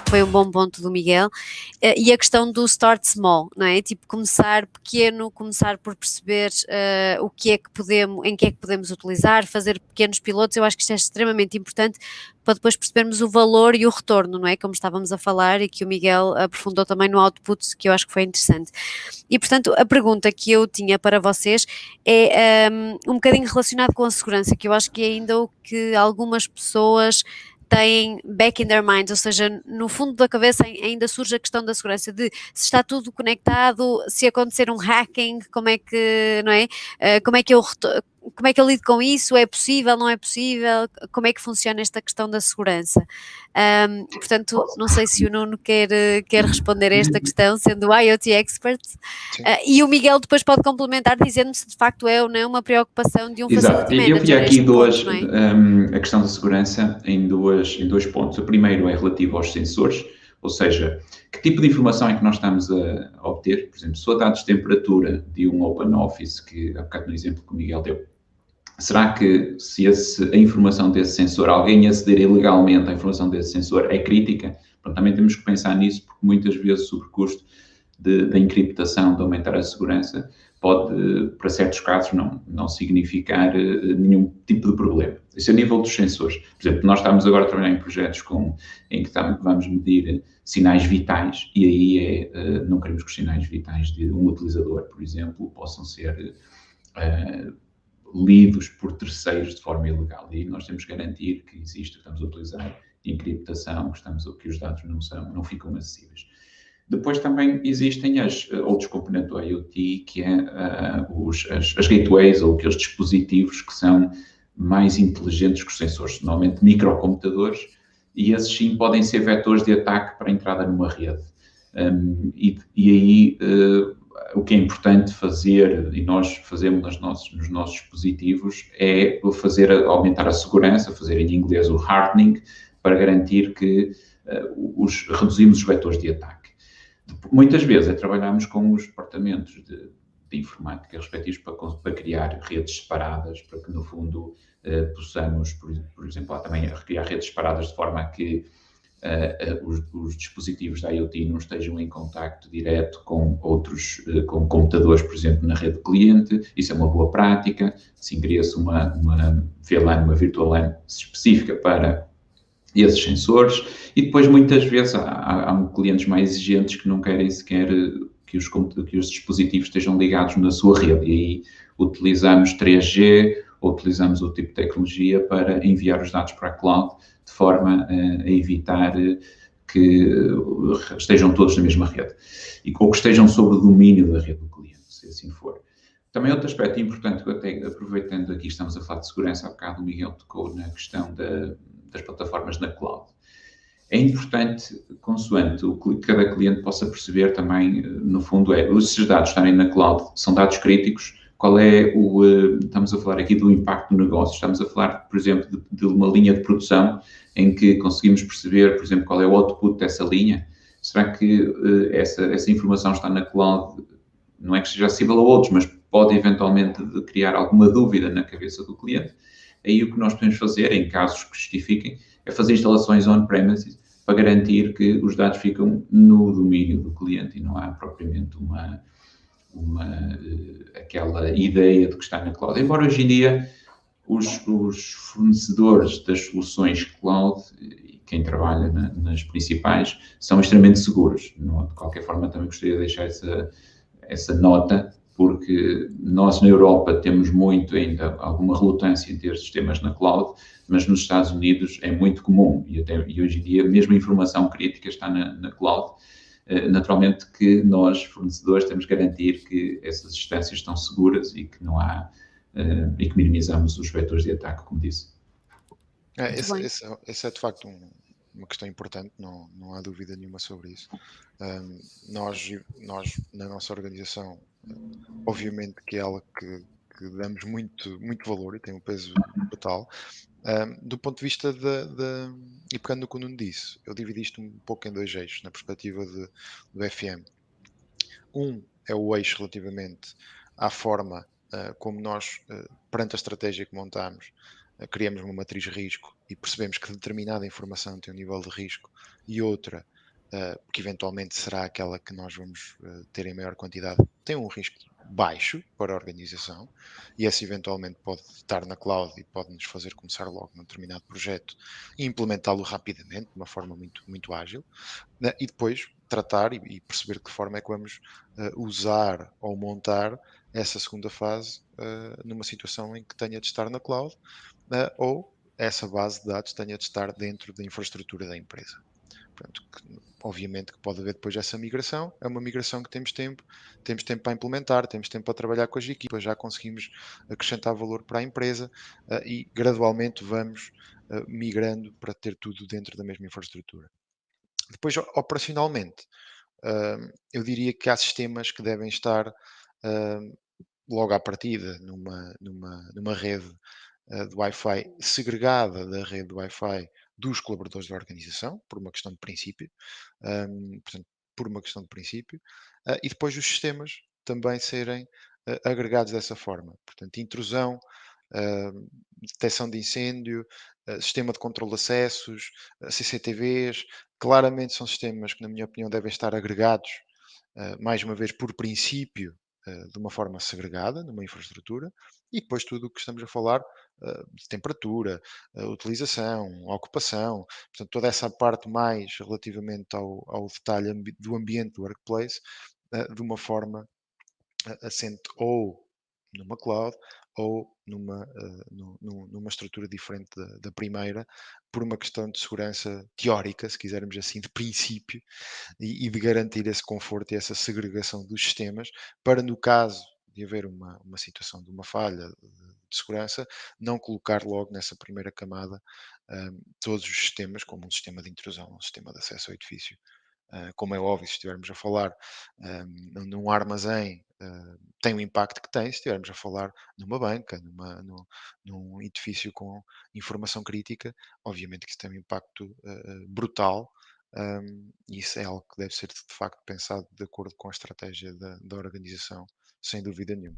Foi um bom ponto do Miguel. E a questão do start small, não é? Tipo, começar pequeno, começar por perceber o que é que podemos, em que é que podemos utilizar, fazer pequenos pilotos. Eu acho que isto é extremamente importante para depois percebermos o valor e o retorno, não é? Como estávamos a falar e que o Miguel aprofundou também no output, que eu acho que foi interessante. E, portanto, a pergunta que eu tinha para vocês é um bocadinho relacionado com a segurança, que eu acho que é ainda o que algumas pessoas têm back in their minds, ou seja, no fundo da cabeça ainda surge a questão da segurança, de se está tudo conectado, se acontecer um hacking, como é que, não é? Como é que eu lido com isso? É possível, não é possível? Como é que funciona esta questão da segurança? Portanto, não sei se o Nuno quer responder a esta questão, sendo o IoT expert, e o Miguel depois pode complementar dizendo se de facto é ou não uma preocupação de um Exato. facility Eu vi manager. aqui Ponto, não é? a questão da segurança em dois pontos. O primeiro é relativo aos sensores, ou seja, que tipo de informação é que nós estamos a obter? Por exemplo, se for dados de temperatura de um Open Office, que há bocado no exemplo que o Miguel deu, será que se a informação desse sensor, alguém aceder ilegalmente à informação desse sensor, é crítica? Pronto, também temos que pensar nisso, porque muitas vezes o sobrecusto da encriptação, de aumentar a segurança, pode, para certos casos, não significar nenhum tipo de problema. Isso é a nível dos sensores. Por exemplo, nós estamos agora a trabalhar em projetos em que vamos medir sinais vitais, e aí não queremos que os sinais vitais de um utilizador, por exemplo, possam ser lidos por terceiros de forma ilegal. E nós temos que garantir que existe, que estamos a utilizar encriptação, que os dados não ficam acessíveis. Depois também existem outros componentes do IoT, que é as gateways, ou aqueles dispositivos que são mais inteligentes que os sensores, normalmente microcomputadores, e esses sim podem ser vetores de ataque para a entrada numa rede. E aí o que é importante fazer, e nós fazemos nos nossos dispositivos, é aumentar a segurança, fazer em inglês o hardening, para garantir que reduzimos os vetores de ataque. Muitas vezes trabalhamos com os departamentos de informática respectivos para criar redes separadas, para que no fundo possamos, por exemplo, também criar redes separadas de forma a que os dispositivos da IoT não estejam em contacto direto com outros, com computadores, por exemplo, na rede cliente. Isso é uma boa prática. Se cria-se uma VLAN, uma Virtual LAN específica para esses sensores, e depois muitas vezes há clientes mais exigentes que não querem sequer que os dispositivos estejam ligados na sua rede, e aí utilizamos 3G, ou utilizamos outro tipo de tecnologia para enviar os dados para a cloud, de forma a evitar que estejam todos na mesma rede, ou que estejam sob o domínio da rede do cliente, se assim for. Também outro aspecto importante, até aproveitando aqui, estamos a falar de segurança, há bocado o Miguel tocou na questão das plataformas na cloud. É importante, consoante o que cada cliente possa perceber também, no fundo, se os dados estarem na cloud, são dados críticos, qual é estamos a falar aqui do impacto no negócio, estamos a falar, por exemplo, de uma linha de produção em que conseguimos perceber, por exemplo, qual é o output dessa linha. Será que essa informação está na cloud? Não é que seja acessível a outros, mas pode eventualmente criar alguma dúvida na cabeça do cliente. Aí o que nós podemos fazer, em casos que justifiquem, é fazer instalações on-premises para garantir que os dados ficam no domínio do cliente e não há propriamente aquela ideia de que está na cloud. Embora hoje em dia os fornecedores das soluções cloud, e quem trabalha nas principais, são extremamente seguros. De qualquer forma, também gostaria de deixar essa nota, porque nós na Europa temos muito ainda alguma relutância em ter sistemas na cloud, mas nos Estados Unidos é muito comum, e hoje em dia mesmo a informação crítica está na cloud. Naturalmente que nós, fornecedores, temos que garantir que essas instâncias estão seguras e que não há e que minimizamos os vetores de ataque, como disse. Esse é de facto uma questão importante, não há dúvida nenhuma sobre isso. Nós, na nossa organização, obviamente que é algo que damos muito, muito valor e tem um peso brutal. Do ponto de vista e pegando no que o Nuno disse, eu dividi isto um pouco em dois eixos, na perspectiva do FM. É o eixo relativamente à forma como nós, perante a estratégia que montamos, criamos uma matriz de risco e percebemos que determinada informação tem um nível de risco e outra, que eventualmente será aquela que nós vamos ter em maior quantidade, tem um risco baixo para a organização, e essa eventualmente pode estar na cloud e pode nos fazer começar logo num determinado projeto e implementá-lo rapidamente, de uma forma muito, muito ágil, né? E depois tratar e perceber de que forma é que vamos usar ou montar essa segunda fase numa situação em que tenha de estar na cloud, ou essa base de dados tenha de estar dentro da infraestrutura da empresa. Portanto, obviamente que pode haver depois essa migração, é uma migração que temos tempo para implementar, temos tempo para trabalhar com as equipas, já conseguimos acrescentar valor para a empresa e gradualmente vamos migrando para ter tudo dentro da mesma infraestrutura. Depois, operacionalmente, eu diria que há sistemas que devem estar hum, logo à partida numa rede de Wi-Fi segregada da rede de Wi-Fi dos colaboradores da organização, por uma questão de princípio, portanto, por uma questão de princípio, e depois os sistemas também serem agregados dessa forma. Portanto, intrusão, detecção de incêndio, sistema de controle de acessos, CCTVs, claramente são sistemas que, na minha opinião, devem estar agregados, mais uma vez, por princípio, de uma forma segregada, numa infraestrutura, e depois tudo o que estamos a falar, de temperatura, utilização, ocupação, portanto, toda essa parte mais relativamente ao detalhe do ambiente do workplace, de uma forma assente ou numa cloud ou numa estrutura diferente da primeira, por uma questão de segurança teórica, se quisermos assim, de princípio, e de garantir esse conforto e essa segregação dos sistemas, para no caso de haver uma situação de uma falha de segurança, não colocar logo nessa primeira camada todos os sistemas, como um sistema de intrusão, um sistema de acesso ao edifício. Como é óbvio, se estivermos a falar num armazém, tem o impacto que tem, se estivermos a falar numa banca, num edifício com informação crítica, obviamente que isso tem um impacto brutal, e isso é algo que deve ser de facto pensado de acordo com a estratégia da organização, sem dúvida nenhuma.